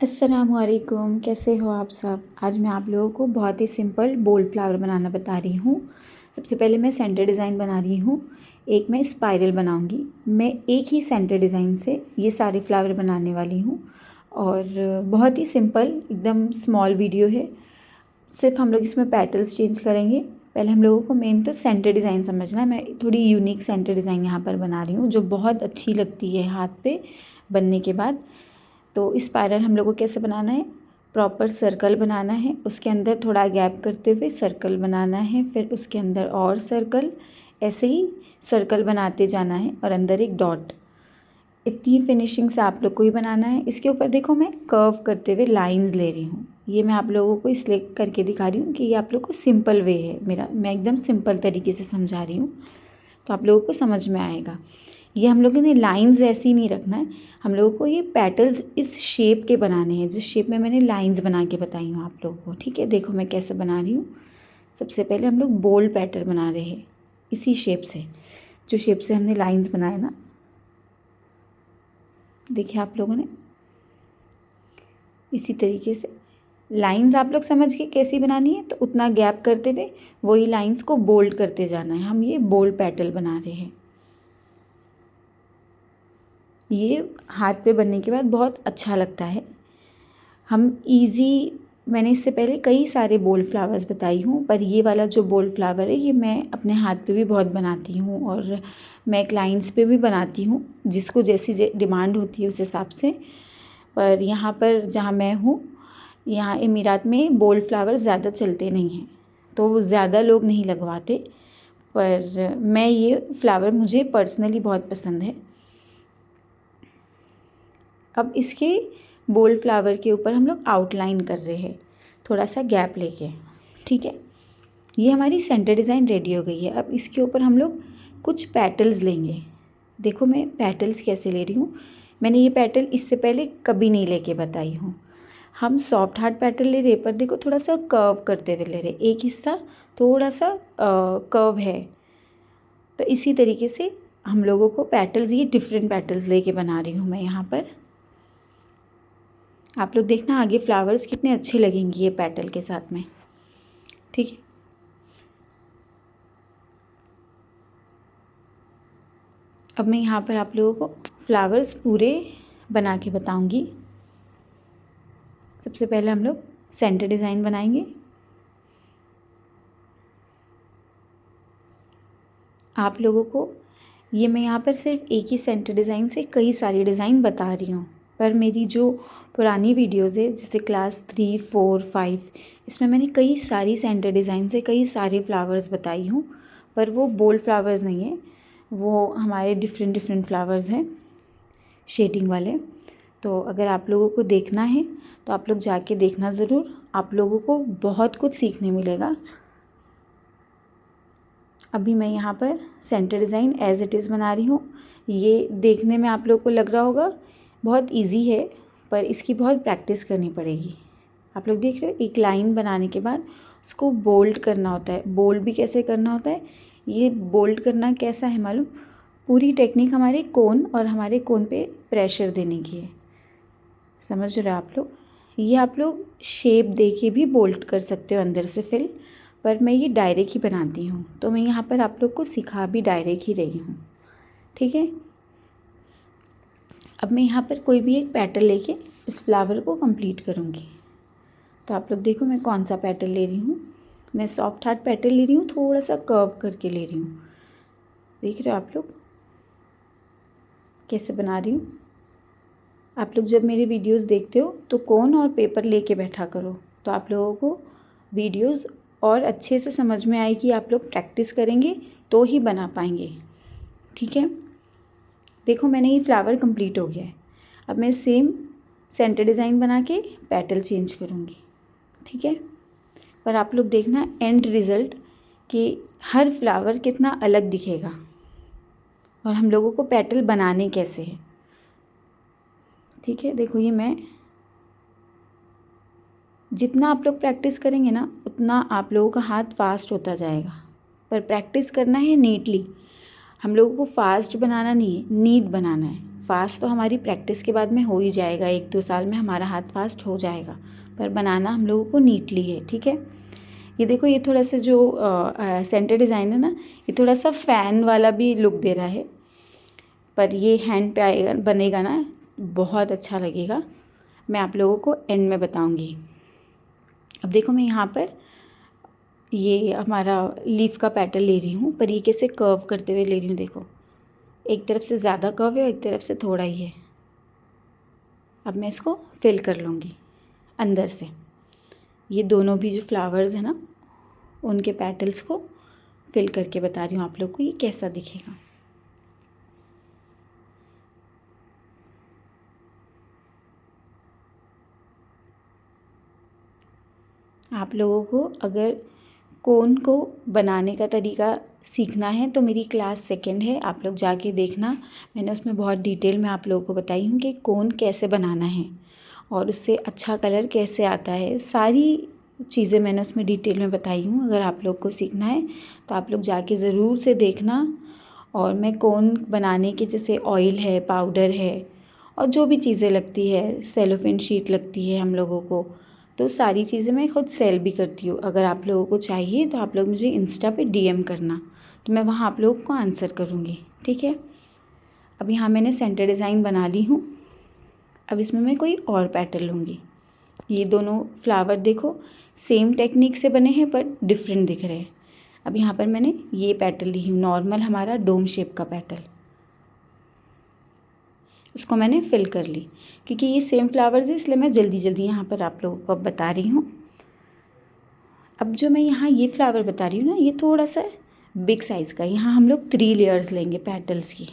अस्सलामुअलैकुम, कैसे हो आप सब। आज मैं आप लोगों को बहुत ही सिंपल बोल फ्लावर बनाना बता रही हूँ। सबसे पहले मैं सेंटर डिज़ाइन बना रही हूँ। एक मैं स्पाइरल बनाऊँगी। मैं एक ही सेंटर डिज़ाइन से ये सारे फ्लावर बनाने वाली हूँ और बहुत ही सिंपल एकदम स्मॉल वीडियो है। सिर्फ हम लोग इसमें पेटल्स चेंज करेंगे। पहले हम लोगों को मेन तो सेंटर डिज़ाइन समझना है। मैं थोड़ी यूनिक सेंटर डिज़ाइन यहाँ पर बना रही हूँ जो बहुत अच्छी लगती है हाथ पे बनने के बाद। तो स्पाइरल हम लोग को कैसे बनाना है, प्रॉपर सर्कल बनाना है, उसके अंदर थोड़ा गैप करते हुए सर्कल बनाना है, फिर उसके अंदर और सर्कल, ऐसे ही सर्कल बनाते जाना है और अंदर एक डॉट। इतनी फिनिशिंग से आप लोग को ही बनाना है। इसके ऊपर देखो मैं कर्व करते हुए लाइंस ले रही हूँ। ये मैं आप लोगों को इसलिए करके दिखा रही हूँ कि ये आप लोग को सिंपल वे है मेरा, मैं एकदम सिंपल तरीके से समझा रही हूँ तो आप लोगों को समझ में आएगा। ये हम लोगों ने लाइंस ऐसी नहीं रखना है, हम लोगों को ये पेटल्स इस शेप के बनाने हैं जिस शेप में मैंने लाइंस बना के बताई हूँ आप लोगों को। ठीक है, देखो मैं कैसे बना रही हूँ। सबसे पहले हम लोग बोल्ड पैटर्न बना रहे हैं इसी शेप से, जो शेप से हमने लाइंस बनाए ना, देखिए आप लोगों ने इसी तरीके से लाइंस आप लोग समझ के कैसी बनानी है, तो उतना गैप करते हुए वही लाइंस को बोल्ड करते जाना है। हम ये बोल्ड पैटर्न बना रहे हैं। ये हाथ पे बनने के बाद बहुत अच्छा लगता है। मैंने इससे पहले कई सारे बोल फ्लावर्स बताई हूँ, पर ये वाला जो बोल फ्लावर है ये मैं अपने हाथ पे भी बहुत बनाती हूँ और मैं क्लाइंट्स पे भी बनाती हूँ, जिसको जैसी डिमांड होती है उस हिसाब से। पर यहाँ पर जहाँ मैं हूँ, यहाँ इमीरात में बोल फ्लावर ज़्यादा चलते नहीं हैं, तो ज़्यादा लोग नहीं लगवाते, पर मैं ये फ्लावर मुझे पर्सनली बहुत पसंद है। अब इसके बोल फ्लावर के ऊपर हम लोग आउटलाइन कर रहे हैं थोड़ा सा गैप लेके। ठीक है, ये हमारी सेंटर डिज़ाइन रेडी हो गई है। अब इसके ऊपर हम लोग कुछ पेटल्स लेंगे। देखो मैं पेटल्स कैसे ले रही हूँ, मैंने ये पेटल इससे पहले कभी नहीं लेके बताई हूँ। हम सॉफ्ट हार्ट पेटल ले रहे, पर देखो थोड़ा सा कर्व करते हुए ले रहे, एक हिस्सा थोड़ा सा कर्व है। तो इसी तरीके से हम लोगों को पेटल्स, ये डिफरेंट पेटल्स लेके बना रही हूँ मैं यहाँ पर। आप लोग देखना आगे फ्लावर्स कितने अच्छे लगेंगे ये पेटल के साथ में। ठीक है, अब मैं यहाँ पर आप लोगों को फ्लावर्स पूरे बना के बताऊंगी। सबसे पहले हम लोग सेंटर डिज़ाइन बनाएंगे। आप लोगों को ये मैं यहाँ पर सिर्फ एक ही सेंटर डिज़ाइन से कई सारी डिज़ाइन बता रही हूँ, पर मेरी जो पुरानी वीडियोज़ है जैसे क्लास 3, 4, 5, इसमें मैंने कई सारी सेंटर डिज़ाइन से कई सारे फ्लावर्स बताई हूँ, पर वो बोल्ड फ्लावर्स नहीं है, वो हमारे डिफरेंट डिफरेंट फ्लावर्स हैं शेडिंग वाले। तो अगर आप लोगों को देखना है तो आप लोग जाके देखना ज़रूर, आप लोगों को बहुत कुछ सीखने मिलेगा। अभी मैं यहाँ पर centre design as it is बना रही हूँ। ये देखने में आप लोग को लग रहा होगा बहुत इजी है, पर इसकी बहुत प्रैक्टिस करनी पड़ेगी। आप लोग देख रहे हो, एक लाइन बनाने के बाद उसको बोल्ड करना होता है। बोल्ड भी कैसे करना होता है, ये बोल्ड करना कैसा है मालूम, पूरी टेक्निक हमारे कोन और हमारे कोन पे प्रेशर देने की है। समझ रहे हो आप लोग। ये आप लोग शेप दे के भी बोल्ड कर सकते हो अंदर से फिल, पर मैं ये डायरेक्ट ही बनाती हूँ, तो मैं यहाँ पर आप लोग को सिखा भी डायरेक्ट ही रही हूँ। ठीक है, अब मैं यहाँ पर कोई भी एक पैटर्न लेके इस फ्लावर को कंप्लीट करूँगी। तो आप लोग देखो मैं कौन सा पैटर्न ले रही हूँ। मैं सॉफ्ट हार्ट पैटर्न ले रही हूँ, थोड़ा सा कर्व करके ले रही हूँ। देख रहे हो आप लोग कैसे बना रही हूँ। आप लोग जब मेरे वीडियोस देखते हो तो कोन और पेपर लेके बैठा करो, तो आप लोगों को वीडियोस और अच्छे से समझ में आएगी। आप लोग प्रैक्टिस करेंगे तो ही बना पाएंगे। ठीक है, देखो मैंने ये फ्लावर कंप्लीट हो गया है। अब मैं सेम सेंटर डिज़ाइन बना के पेटल चेंज करूँगी। ठीक है, पर आप लोग देखना एंड रिज़ल्ट कि हर फ्लावर कितना अलग दिखेगा और हम लोगों को पेटल बनाने कैसे हैं। ठीक है, देखो ये मैं जितना आप लोग प्रैक्टिस करेंगे ना उतना आप लोगों का हाथ फास्ट होता जाएगा, पर प्रैक्टिस करना है नीटली। हम लोगों को फास्ट बनाना नहीं है, नीट बनाना है। फास्ट तो हमारी प्रैक्टिस के बाद में हो ही जाएगा, 1-2 साल में हमारा हाथ फास्ट हो जाएगा, पर बनाना हम लोगों को नीटली है, ठीक है। ये देखो, ये थोड़ा सा जो सेंटर डिज़ाइन है ना, ये थोड़ा सा फ़ैन वाला भी लुक दे रहा है, पर ये हैंड पे आएगा, बनेगा ना, बहुत अच्छा लगेगा। मैं आप लोगों को एंड में बताऊंगी। अब देखो, मैं यहाँ पर ये हमारा लीफ का पैटर्न ले रही हूँ, पर ये कैसे कर्व करते हुए ले रही हूँ। देखो, एक तरफ से ज़्यादा कर्व है और एक तरफ से थोड़ा ही है। अब मैं इसको फिल कर लूँगी अंदर से। ये दोनों भी जो फ्लावर्स हैं ना, उनके पेटल्स को फिल करके बता रही हूँ आप लोग को ये कैसा दिखेगा। आप लोगों को अगर कोन को बनाने का तरीका सीखना है तो मेरी क्लास 2 है, आप लोग जाके देखना। मैंने उसमें बहुत डिटेल में आप लोगों को बताई हूँ कि कोन कैसे बनाना है और उससे अच्छा कलर कैसे आता है। सारी चीज़ें मैंने उसमें डिटेल में बताई हूँ। अगर आप लोग को सीखना है तो आप लोग जाके ज़रूर से देखना। और मैं कोन बनाने के जैसे ऑयल है, पाउडर है और जो भी चीज़ें लगती है, सेलोफेन शीट लगती है हम लोगों को, तो सारी चीज़ें मैं खुद सेल भी करती हूँ। अगर आप लोगों को चाहिए तो आप लोग मुझे इंस्टा पे डीएम करना, तो मैं वहाँ आप लोगों को आंसर करूँगी, ठीक है। अब यहाँ मैंने सेंटर डिज़ाइन बना ली हूँ। अब इसमें मैं कोई और पैटर्न लूँगी। ये दोनों फ्लावर देखो सेम टेक्निक से बने हैं पर डिफरेंट दिख रहे हैं। अब यहाँ पर मैंने ये पैटर्न ली हूँ, नॉर्मल हमारा डोम शेप का पैटर्न, उसको मैंने फिल कर ली। क्योंकि ये सेम फ्लावर्स है इसलिए मैं जल्दी जल्दी यहाँ पर आप लोगों को अब बता रही हूँ। अब जो मैं यहाँ ये फ्लावर बता रही हूँ ना, ये थोड़ा सा बिग साइज़ का। यहाँ हम लोग 3 लेयर्स लेंगे पेटल्स की,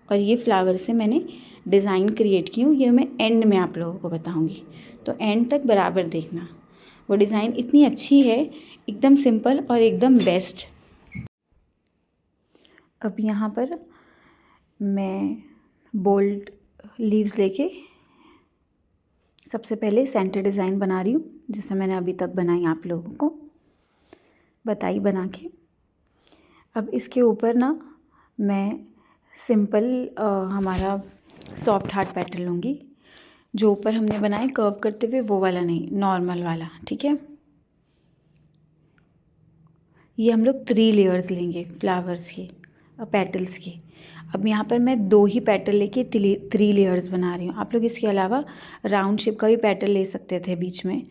और ये फ्लावर से मैंने डिज़ाइन क्रिएट की हूँ। ये मैं एंड में आप लोगों को बताऊँगी, तो एंड तक बराबर देखना। वो डिज़ाइन इतनी अच्छी है, एकदम सिंपल और एकदम बेस्ट। अब यहाँ पर मैं बोल्ड लीव्स लेके सबसे पहले सेंटर डिज़ाइन बना रही हूँ, जैसे मैंने अभी तक बनाई आप लोगों को बताई बना के। अब इसके ऊपर ना मैं सिंपल हमारा सॉफ्ट हार्ट पैटर्न लूँगी। जो ऊपर हमने बनाए कर्व करते हुए वो वाला नहीं, नॉर्मल वाला, ठीक है। ये हम लोग 3 लेयर्स लेंगे फ्लावर्स के, पेटल्स के। अब यहाँ पर मैं 2 ही पेटल लेके 3 लेयर्स बना रही हूँ। आप लोग इसके अलावा राउंड शेप का भी पेटल ले सकते थे बीच में,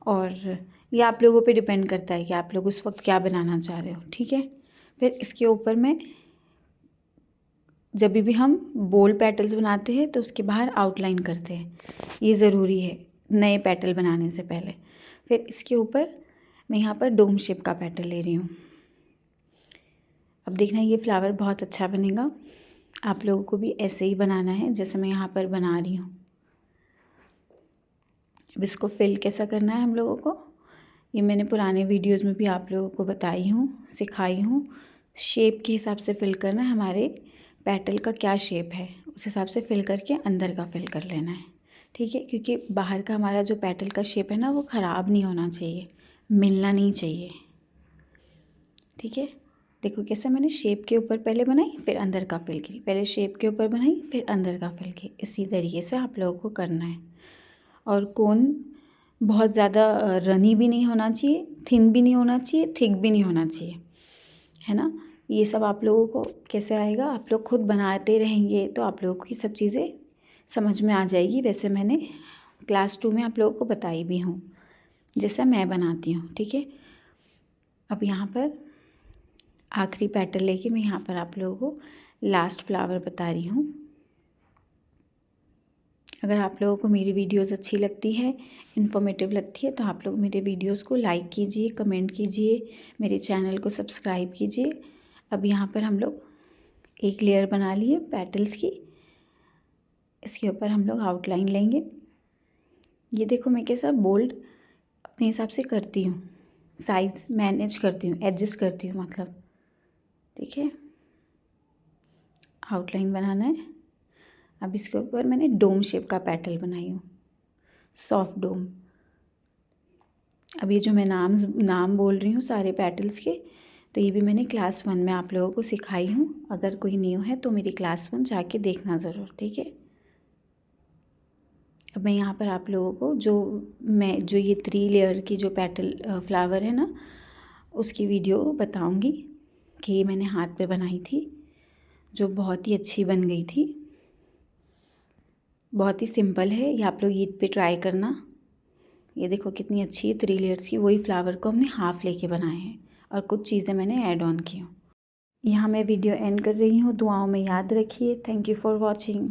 और ये आप लोगों पे डिपेंड करता है कि आप लोग उस वक्त क्या बनाना चाह रहे हो, ठीक है। फिर इसके ऊपर मैं, जब भी हम बोल पेटल्स बनाते हैं तो उसके बाहर आउटलाइन करते हैं, ये ज़रूरी है नए पेटल बनाने से पहले। फिर इसके ऊपर मैं यहाँ पर डोम शेप का पेटल ले रही हूँ। अब देखना ये फ्लावर बहुत अच्छा बनेगा। आप लोगों को भी ऐसे ही बनाना है जैसे मैं यहाँ पर बना रही हूँ। अब इसको फिल कैसा करना है हम लोगों को, ये मैंने पुराने वीडियोस में भी आप लोगों को बताई हूँ, सिखाई हूँ। शेप के हिसाब से फिल करना है, हमारे पेटल का क्या शेप है उस हिसाब से फिल करके अंदर का फिल कर लेना है, ठीक है। क्योंकि बाहर का हमारा जो पेटल का शेप है ना, वो ख़राब नहीं होना चाहिए, मिलना नहीं चाहिए, ठीक है। देखो कैसे मैंने शेप के ऊपर पहले बनाई फिर अंदर का फिल की, पहले शेप के ऊपर बनाई फिर अंदर का फिल की। इसी तरीके से आप लोगों को करना है। और कोन बहुत ज़्यादा रनी भी नहीं होना चाहिए, थिन भी नहीं होना चाहिए, थिक भी नहीं होना चाहिए, है ना। ये सब आप लोगों को कैसे आएगा, आप लोग खुद बनाते रहेंगे तो आप लोगों को ये सब चीज़ें समझ में आ जाएगी। वैसे मैंने क्लास 2 में आप लोगों को बताई भी हूँ जैसा मैं बनाती हूँ, ठीक है। अब यहाँ पर आखिरी पैटर्न लेके मैं यहाँ पर आप लोगों को लास्ट फ्लावर बता रही हूँ। अगर आप लोगों को मेरी वीडियोस अच्छी लगती है, इन्फॉर्मेटिव लगती है, तो आप लोग मेरे वीडियोस को लाइक कीजिए, कमेंट कीजिए, मेरे चैनल को सब्सक्राइब कीजिए। अब यहाँ पर हम लोग एक लेयर बना लिए पेटल्स की, इसके ऊपर हम लोग आउटलाइन लेंगे। ये देखो मैं कैसा बोल्ड अपने हिसाब से करती हूँ, साइज़ मैनेज करती हूँ, एडजस्ट करती हूँ मतलब, ठीक है। आउटलाइन बनाना है। अब इसके ऊपर मैंने डोम शेप का पेटल बनाई हूँ, सॉफ्ट डोम। अब ये जो मैं नाम बोल रही हूँ सारे पेटल्स के, तो ये भी मैंने क्लास 1 में आप लोगों को सिखाई हूँ। अगर कोई न्यू है तो मेरी क्लास 1 जाके देखना ज़रूर, ठीक है। अब मैं यहाँ पर आप लोगों को जो ये 3 लेयर की जो पेटल फ्लावर है ना, उसकी वीडियो बताऊँगी कि ये मैंने हाथ पे बनाई थी, जो बहुत ही अच्छी बन गई थी। बहुत ही सिंपल है, ये आप लोग ईद पे ट्राई करना। ये देखो कितनी अच्छी है 3 लेयर्स की। वही फ्लावर को हमने हाफ़ लेके बनाए हैं और कुछ चीज़ें मैंने ऐड ऑन की हूँ। यहाँ मैं वीडियो एंड कर रही हूँ। दुआओं में याद रखिए। Thank you for watching.